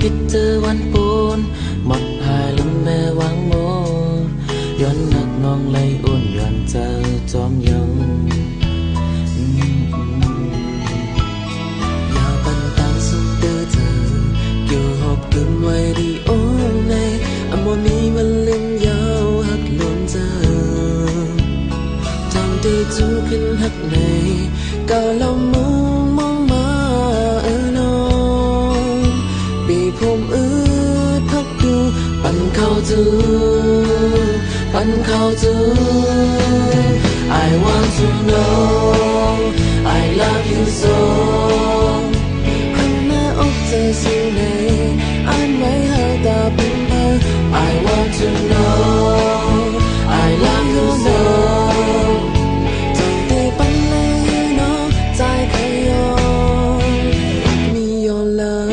คิดเจอวันปูนหมดหายลมแม่หวังโมย้อนนักน้องไหลอุ่นย้อนเจอจอมยังอย่าปันตามสุดเดือเธอเกี่ยวหอบกึ่งไว้ดีโอ้ในอโมมีวันเล่นยาวหักล้นเจอจังได้จูขึ้นหักในก้าวเรามุงมองมาน้องปีผมพักดูปันเข้าจูปันเข้าจู I want to know I love you so ข้างหน้าอกเธอสิ่งไหนอ่านไว้หาตาเป็นไป I want to know I love you so จังได้ปันเลยน้องใจใครยอมมี your love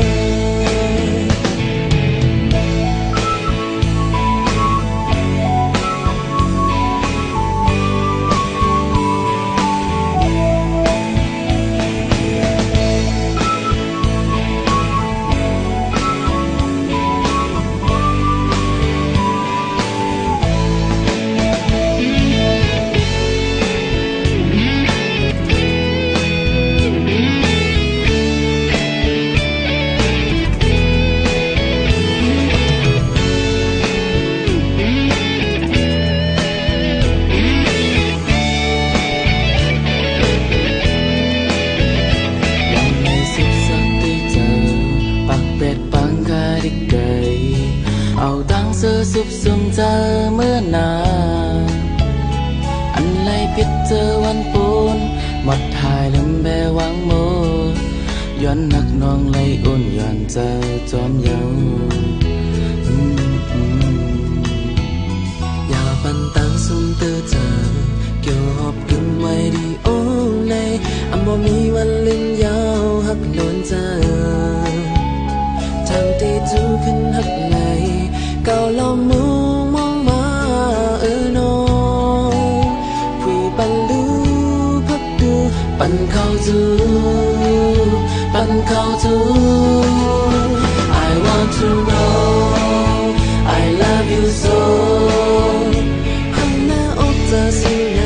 เอาดังเสื้อสุบสุ่มเจอเมื่อนานอันไรพิษเจอวันปูนหมดหายลืมแบหวังโมย้อนนักน้องไหลอุ่นย้อนเจอจอมเยาอย่าปันตังสุ่มเตอเจอเกี่ยวหอบกึ่งไว้ดีโอ้ในอำบ่มีวันลืมยาวหักล้นเจอทางที่จูขึ้นหักไหลก้าวเรามุงมองมาน้องผู้ปันลูพักดูปันเข้าจูปันเข้าจู I want to know I love you so ข้างหน้าอกเธอสิ่งไหน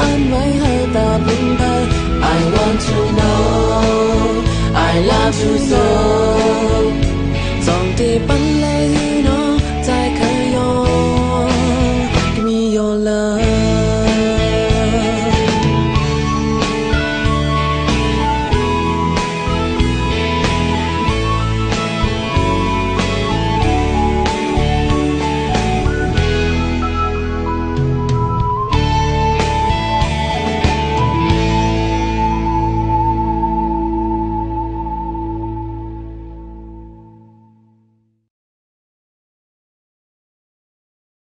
อ่านไว้ให้ตาเป็นไป I want to know I love you so